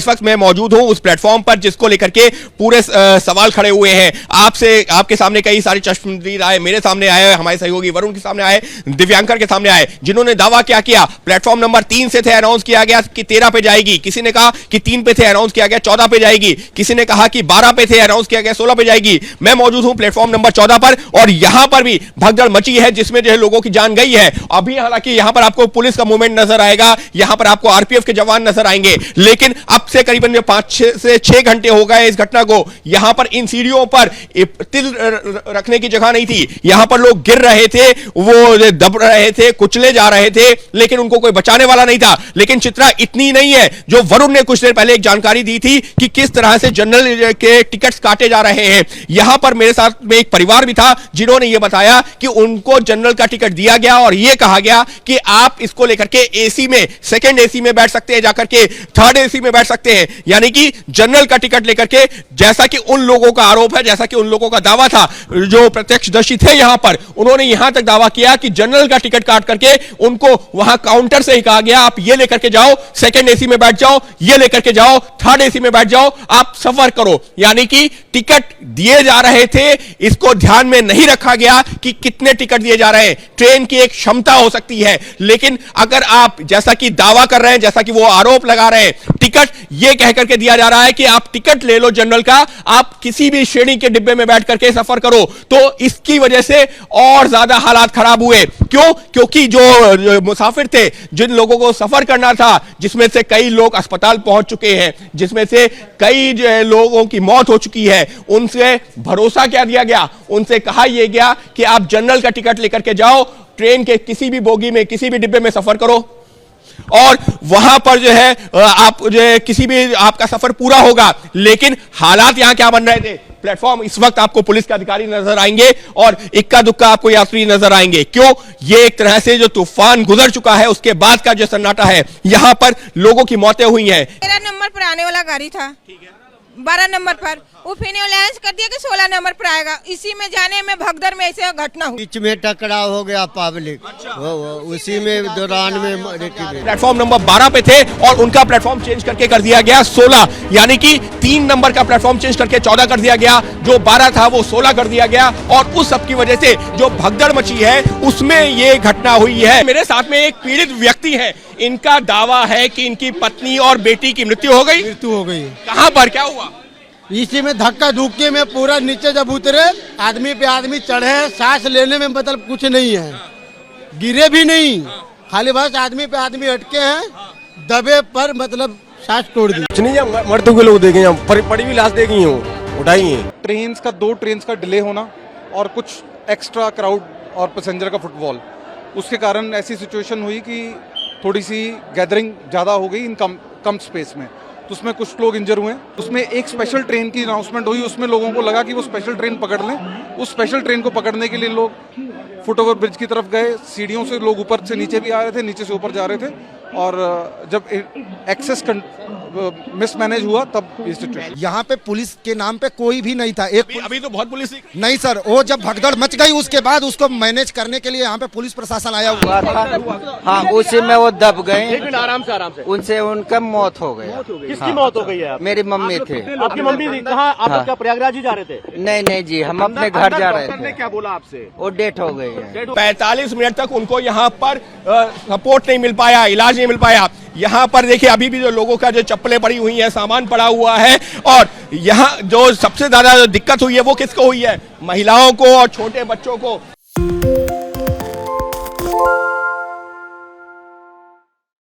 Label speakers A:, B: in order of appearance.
A: इस वक्त मैं मौजूद हूं उस प्लेटफॉर्म पर जिसको लेकर के पूरे सवाल खड़े हुए हैं। आपके सामने कई सारे चश्मदीद आए, मेरे सामने आए, हमारे सहयोगी वरुण के सामने आए, दिव्यांकर के सामने आए, जिन्होंने दावा क्या किया, प्लेटफॉर्म नंबर 3 से थे, अनाउंस किया गया कि 13 पे जाएगी, किसी ने कहा कि 3 पे थे, अनाउंस किया गया 14 पे जाएगी, किसी ने कहा कि 12 पे थे, अनाउंस किया गया 16 पे जाएगी। मैं मौजूद हूं प्लेटफॉर्म नंबर 14 पर और यहां पर भी भगदड़ मची है जिसमें जो है लोगों की जान गई है। अभी हालांकि यहां पर आपको पुलिस का मूवमेंट नजर आएगा, यहां पर आपको आरपीएफ के जवान नजर आएंगे, लेकिन अब से करीबन 5 से 6 घंटे हो गए इस घटना को। यहां पर इन सीढ़ियों पर तिल रखने की जगह नहीं थी, यहां पर लोग गिर रहे थे, वो दब रहे थे, कुचले जा रहे थे, लेकिन उनको कोई बचाने वाला नहीं था। लेकिन चित्रा इतनी नहीं है जो वरुण ने कुछ देर पहले एक जानकारी दी थी कि किस तरह से जनरल के टिकट्स काटे जा रहे हैं। यहां पर मेरे साथ में एक परिवार भी था जिन्होंने यह बताया कि उनको जनरल का टिकट दिया गया और यह कहा गया कि आप इसको लेकर के एसी में, सेकंड एसी में बैठ सकते हैं, जाकर के थर्ड एसी में बैठ सकते हैं। यानी कि जनरल का टिकट लेकर के, जैसा कि उन लोगों का आरोप है, जैसा कि उन लोगों का दावा था, जो प्रत्यक्षदर्शी थे यहां पर, उन्होंने यहां तक दावा किया कि जनरल का टिकट काट करके उनको वहां काउंटर से ही कहा गया आप ये लेकर के जाओ, सेकंड एसी में बैठ जाओ, ये लेकर के जाओ, थर्ड एसी में बैठ जाओ, आप सफर करो। यानी कि टिकट दिए जा रहे थे, इसको ध्यान में नहीं रखा गया कि कितने टिकट दिए जा रहे हैं। ट्रेन की एक क्षमता हो सकती है, लेकिन अगर आप जैसा कि दावा कर रहे हैं, जैसा कि वो आरोप लगा रहे हैं, टिकट ये कह करके दिया जा रहा है कि आप टिकट ले लो जनरल का, आप किसी भी श्रेणी के डिब्बे में बैठ करके सफर करो, तो इसकी वजह से और ज्यादा हालात खराब हुए। क्यों? क्योंकि जो मुसाफिर थे, जिन लोगों को सफर करना था, जिसमें से कई लोग अस्पताल पहुंच चुके हैं, जिसमें से कई लोगों की मौत हो चुकी है, उनसे भरोसा क्या दिया गया? उनसे कहा यह गया कि आप जनरल का टिकट लेकर के जाओ, ट्रेन के किसी भी बोगी में, किसी भी डिब्बे में सफर करो और वहां पर जो है आप जो है किसी भी आपका सफर पूरा होगा। लेकिन हालात यहां क्या बन रहे थे? प्लेटफॉर्म इस वक्त आपको पुलिस के अधिकारी नजर आएंगे और इक्का दुक्का आपको यात्री नजर आएंगे। क्यों? ये एक तरह से जो तूफान गुजर चुका है उसके बाद का जो सन्नाटा है, यहां पर लोगों की मौतें हुई हैं।
B: 13 नंबर पर आने वाला गाड़ी था, 12 नंबर पर वो फिर कर दिया कि 16 नंबर पर आएगा। इसी में जाने में भगदड़ में ऐसे घटना हुई,
C: बीच में टकराव हो गया पब्लिक, वो उसी में दौरान में
A: प्लेटफॉर्म नंबर 12 पे थे और उनका प्लेटफॉर्म चेंज करके कर दिया गया 16, यानी कि 3 नंबर का प्लेटफॉर्म चेंज करके 14 कर दिया गया, जो 12 था वो 16 कर दिया गया और उस सब की वजह से जो भगदड़ मची है उसमें ये घटना हुई है। मेरे साथ में एक पीड़ित व्यक्ति है, इनका दावा है कि इनकी पत्नी और बेटी की मृत्यु हो गई। कहां पर, क्या हुआ?
C: इसी में धक्का धुक्के में पूरा नीचे जब उतरे, आदमी पे आदमी चढ़े, सांस लेने में मतलब कुछ नहीं है, गिरे भी नहीं, खाली बस आदमी पे आदमी अटके हैं, दबे पर मतलब सांस तोड़ दी।
D: कुछ नहीं, मरते हुए लोग देखे, पड़ी हुई लाश देखी हूँ, उठाई है।
E: दो ट्रेन का डिले होना और कुछ एक्स्ट्रा क्राउड और पैसेंजर का फुटबॉल, उसके कारण ऐसी सिचुएशन हुई कि थोड़ी सी गैदरिंग ज़्यादा हो गई इन कम स्पेस में, तो उसमें कुछ लोग इंजर हुए। उसमें एक स्पेशल ट्रेन की अनाउंसमेंट हुई, उसमें लोगों को लगा कि वो स्पेशल ट्रेन पकड़ लें। उस स्पेशल ट्रेन को पकड़ने के लिए लोग फुट ओवर ब्रिज की तरफ गए, सीढ़ियों से लोग ऊपर से नीचे भी आ रहे थे, नीचे से ऊपर जा रहे थे, और जब एक्सेस मिसमैनेज हुआ तब ये सिचुएशन।
F: यहाँ पे पुलिस के नाम पे कोई भी नहीं था।
A: अभी तो बहुत पुलिस
F: नहीं सर, वो जब भगदड़ मच गई उसके बाद उसको मैनेज करने के लिए यहाँ पे पुलिस प्रशासन आया हुआ
G: था। हाँ, उसी में वो दब गए,
D: आराम से
G: उनसे उनका मौत हो गया।
D: किसकी मौत हो गई है?
G: मेरी मम्मी थे।
D: आपकी मम्मी कहाँ? आप क्या प्रयागराज ही जा रहे थे?
G: नहीं जी, हम अपने घर जा रहे थे।
D: क्या बोला आपसे?
G: वो डेथ हो गई है।
A: 45 मिनट तक उनको यहाँ पर सपोर्ट नहीं मिल पाया, इलाज नहीं मिल पाया। यहाँ पर देखिए अभी भी जो लोगों का जो चप्पलें पड़ी हुई हैं, सामान पड़ा हुआ है, और यहाँ जो सबसे ज्यादा दिक्कत हुई है वो किसको हुई है? महिलाओं को और छोटे बच्चों को।